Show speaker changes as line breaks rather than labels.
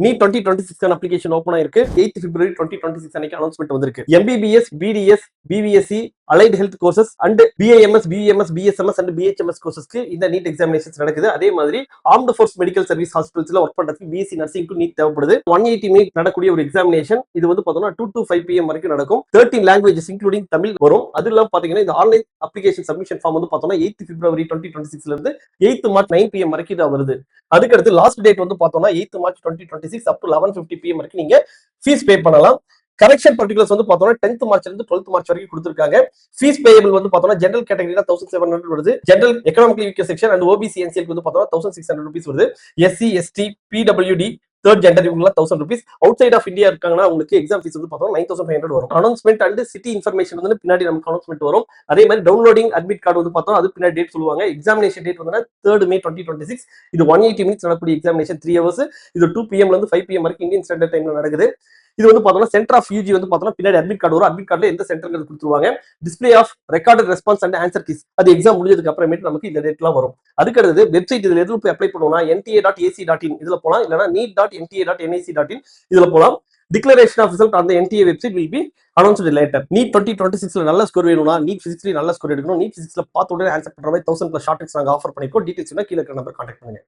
NEET 2026 application open ஆயிருக்கு. 8 February 2026 அன்னைக்கு announcement வந்திருக்கு. MBBS, BDS, BVSc, allied health courses and BAMS, BMS, BSMS and BHMS கோர்சஸ்க்கு இந்த NEET examinations நடக்குது. அதே மாதிரி ஆர்ம்டு ஃபோர்ஸ் மெடிக்கல் சர்வீஸ் ஹாஸ்பிட்டல்ஸ்ல ஒர்க் பண்றதுக்கு பிஎஸ்சி நர்சிங்க்கு நீட் தேவைப்படுது. 180 மினிட் நடக்கூடிய ஒரு எக்ஸாமினேஷன். இது வந்து பார்த்தோம்னா 2 to 5 PM வரைக்கும் நடக்கும். 13 லாங்குவேஜஸ் இன்க்ளூடிங் தமிழ் வரும். அது இல்லாம பாத்தீங்கன்னா இந்த ஆன்லைன் அப்ளிகேஷன் சப்மிஷன் ஃபார்ம் வந்து பார்த்தோம்னா 8 February 2026 இருந்து 8 March 9 PM வரைக்கும் தான் வருது. அதுக்கடுத்து லாஸ்ட் டேட் வந்து பார்த்தோம்னா 8 March 2026 up to 11:50 PM வரைக்கும் நீங்க ஃபீஸ் பே பண்ணலாம். கரெக்ஷன் பர்டிகுலர்ஸ் வந்து பார்த்தோம்னா 10th March இருந்து 12th March வரைக்கும் கொடுத்திருக்காங்க. ஃபீஸ் பேயபிள் வந்து பார்த்தோம்னா ஜெனரல் கேட்டகரினா 1700 வருது. General economically weaker section and OBC NCL வந்து பார்த்தோம்னா 1600 ரூபீஸ் வருது. SC, ST, PWD, third gender இவங்க 1000 rupees. Outside of India இருக்காங்கன்னா உங்களுக்கு எக்ஸாம் ஃபீஸ் வந்து பார்த்தோம்னா 9500 வரும். அனௌன்ஸ்மெண்ட் அண்ட் சிட்டி இன்ஃபர்மேஷன் வந்து பின்னாடி நமக்கு அனௌன்ஸ்மெண்ட் வரும். அதே மாதிரி டவுன்லோடிங் அட்மிட் கார்டு வந்து பார்த்தோம் அது பின்னாடி டேட் சொல்லுவாங்க. எக்ஸாமினேஷன் டேட் வந்து 3rd May 2026. இது 180 மினிட்ஸ் நடக்கூடிய எக்ஸாமினேஷன் 3 hours. இது 2 PM ல இருந்து 5 PM வரைக்கும் இந்தியன் ஸ்டாண்டர்ட் டைம்ல நடக்குது. இது வந்து பார்த்தோம்னா சென்டர் ஆஃப் யூஜி வந்து பார்த்தோம்னா பின்னாடி அட்மிட் கார்டு வரும். அட்மிட் கார்டுல எந்த சென்டர்ங்கிறது கொடுத்துருவாங்க. Display of recorded response and answer keys அது எக்ஸாம் முடிஞ்சதுக்கு அப்புறமேட்டு நமக்கு இந்த டேட்லாம் வரும். அதுக்கடுத்து வெப்சைட் இதுல எதுல போய் அப்ளை பண்ணுவோம்னா nta.ac.in இதுல போலாம், இல்லனா neet.nta.nic.in இதுல போலாம். டிக்ளரேஷன் ஆஃப் ரிசல்ட் அந்த NTA website will be announced later. NEET 2026ல நல்ல ஸ்கோர் வேணும்னா நீட் பிசிக்ஸ்ல நல்ல ஸ்கோர் எடுக்கணும். நீட் பிசிக்ஸ்ல பார்த்த உடனே ஆன்சர் பண்ற மாதிரி 1000+ ஷார்ட் ட்ரிக்ஸ் நாங்க ஆஃபர் பண்ணிருக்கோம். டீடைல்ஸ் கீழ இருக்கிற நம்பர் கான்டாக்ட் பண்ணுங்க.